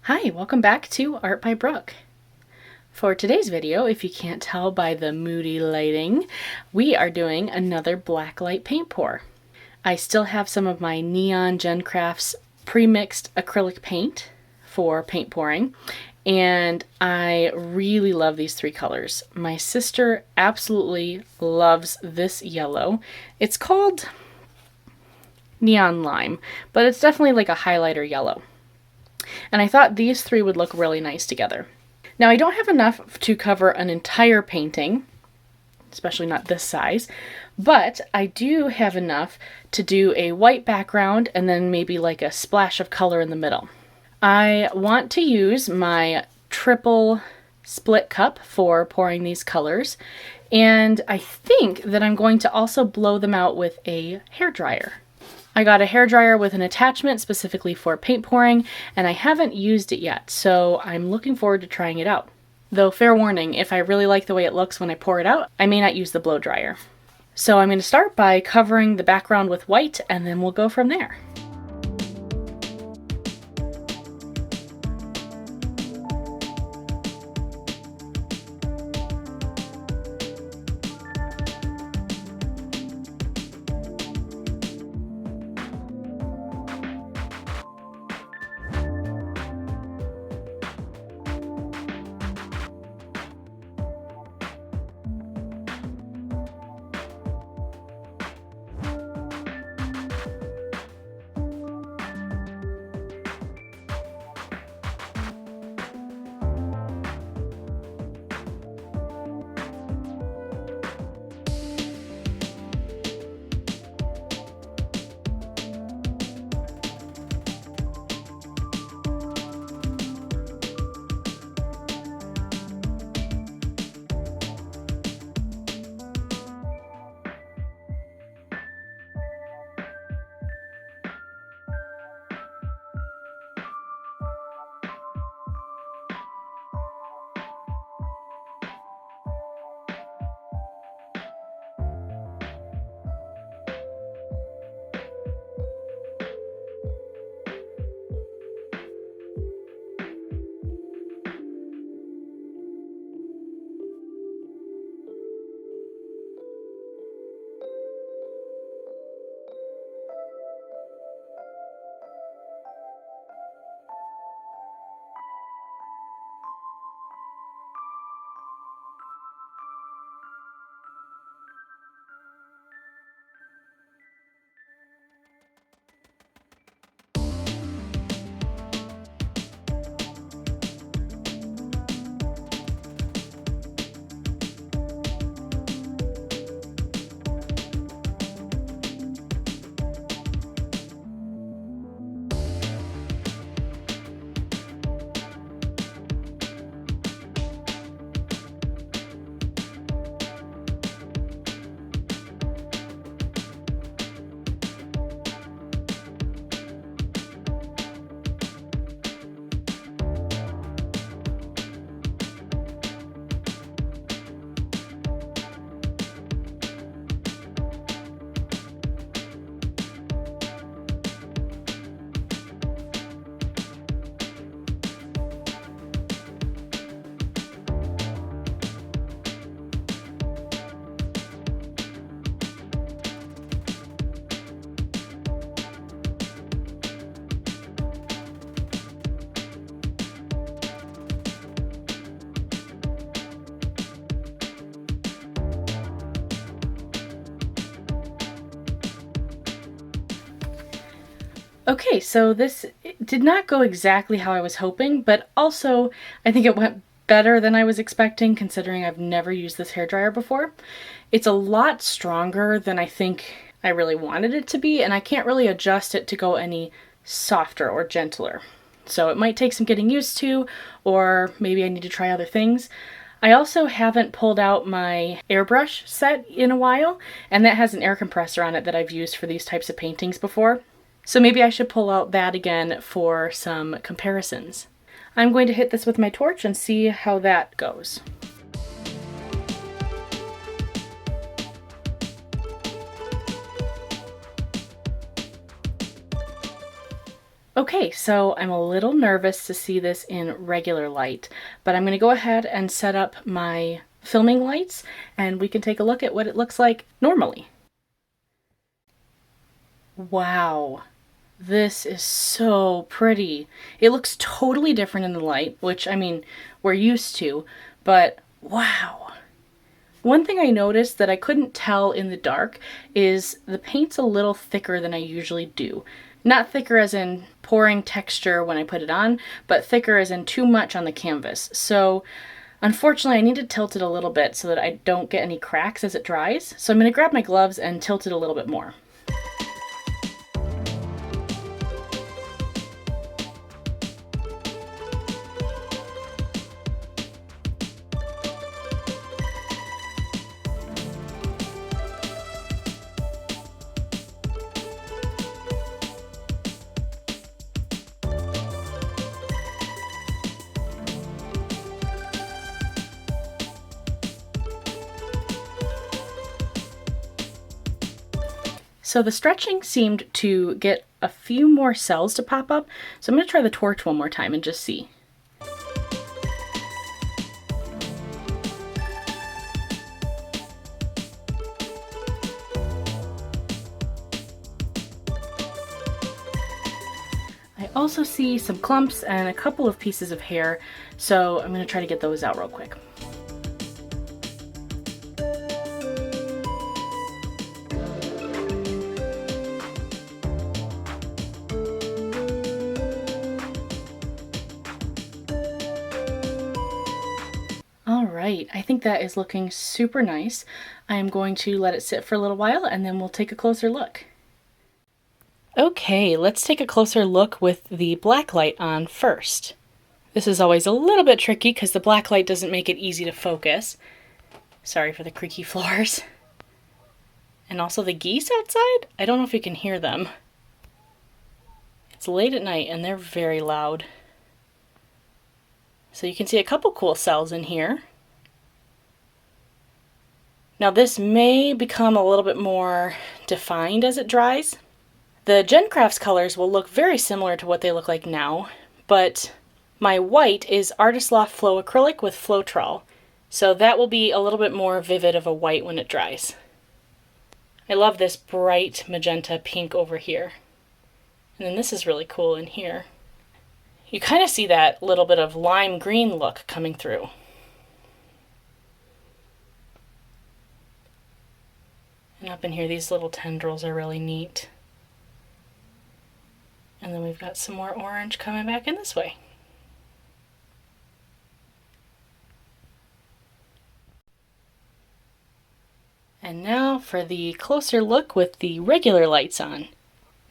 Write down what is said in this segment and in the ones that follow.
Hi, welcome back to Art by Brooke. For today's video, if you can't tell by the moody lighting, we are doing another blacklight paint pour. I still have some of my Neon Gen Crafts pre-mixed acrylic paint for paint pouring, and I really love these three colors. My sister absolutely loves this yellow. It's called Neon Lime, but it's definitely like a highlighter yellow. And I thought these three would look really nice together. Now I don't have enough to cover an entire painting, especially not this size, but I do have enough to do a white background and then maybe like a splash of color in the middle. I want to use my triple split cup for pouring these colors, and I think that I'm going to also blow them out with a hairdryer. I got a hairdryer with an attachment specifically for paint pouring, and I haven't used it yet, so I'm looking forward to trying it out. Though fair warning, if I really like the way it looks when I pour it out, I may not use the blow dryer. So I'm going to start by covering the background with white, and then we'll go from there. Okay, so this did not go exactly how I was hoping, but also I think it went better than I was expecting considering I've never used this hairdryer before. It's a lot stronger than I think I really wanted it to be, and I can't really adjust it to go any softer or gentler. So it might take some getting used to, or maybe I need to try other things. I also haven't pulled out my airbrush set in a while, and that has an air compressor on it that I've used for these types of paintings before. So maybe I should pull out that again for some comparisons. I'm going to hit this with my torch and see how that goes. Okay, so I'm a little nervous to see this in regular light, but I'm going to go ahead and set up my filming lights and we can take a look at what it looks like normally. Wow, this is so pretty. It looks totally different in the light, which I mean, we're used to, but wow. One thing I noticed that I couldn't tell in the dark is the paint's a little thicker than I usually do. Not thicker as in pouring texture when I put it on, but thicker as in too much on the canvas. So unfortunately I need to tilt it a little bit so that I don't get any cracks as it dries. So I'm going to grab my gloves and tilt it a little bit more. So the stretching seemed to get a few more cells to pop up, so I'm going to try the torch one more time and just see. I also see some clumps and a couple of pieces of hair, so I'm going to try to get those out real quick. All right, I think that is looking super nice. I am going to let it sit for a little while and then we'll take a closer look. Okay, let's take a closer look with the black light on first. This is always a little bit tricky because the black light doesn't make it easy to focus. Sorry for the creaky floors. And also the geese outside? I don't know if you can hear them. It's late at night and they're very loud. So you can see a couple cool cells in here. Now this may become a little bit more defined as it dries. The Gen Crafts colors will look very similar to what they look like now, but my white is Artist Loft Flow Acrylic with Floetrol, so that will be a little bit more vivid of a white when it dries. I love this bright magenta pink over here. And then this is really cool in here. You kind of see that little bit of lime green look coming through. And up in here, these little tendrils are really neat. And then we've got some more orange coming back in this way. And now for the closer look with the regular lights on.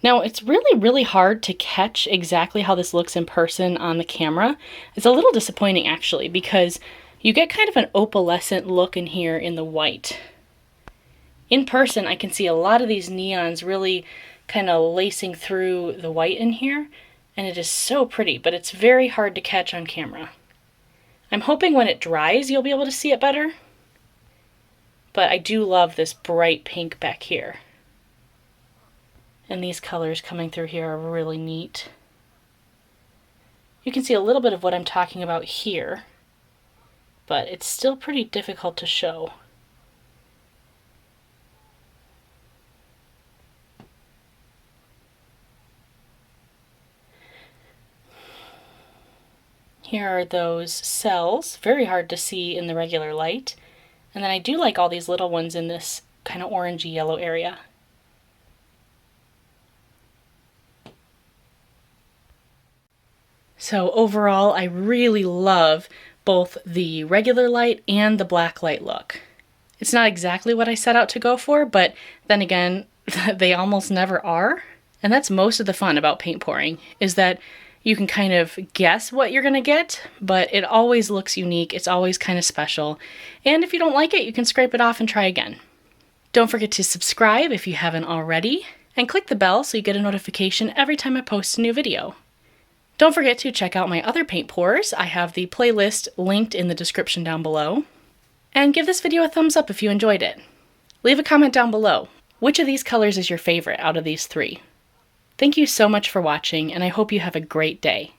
Now it's really hard to catch exactly how this looks in person on the camera. It's a little disappointing actually because you get kind of an opalescent look in here in the white. In person I can see a lot of these neons really kind of lacing through the white in here, and it is so pretty, but it's very hard to catch on camera. I'm hoping when it dries you'll be able to see it better, but I do love this bright pink back here. And these colors coming through here are really neat. You can see a little bit of what I'm talking about here, but it's still pretty difficult to show. Here are those cells, very hard to see in the regular light. And then I do like all these little ones in this kind of orangey yellow area. So overall, I really love both the regular light and the black light look. It's not exactly what I set out to go for, but then again, they almost never are. And that's most of the fun about paint pouring, is that you can kind of guess what you're gonna get, but it always looks unique, it's always kind of special. And if you don't like it, you can scrape it off and try again. Don't forget to subscribe if you haven't already, and click the bell so you get a notification every time I post a new video. Don't forget to check out my other paint pours. I have the playlist linked in the description down below. And give this video a thumbs up if you enjoyed it. Leave a comment down below. Which of these colors is your favorite out of these three? Thank you so much for watching, and I hope you have a great day.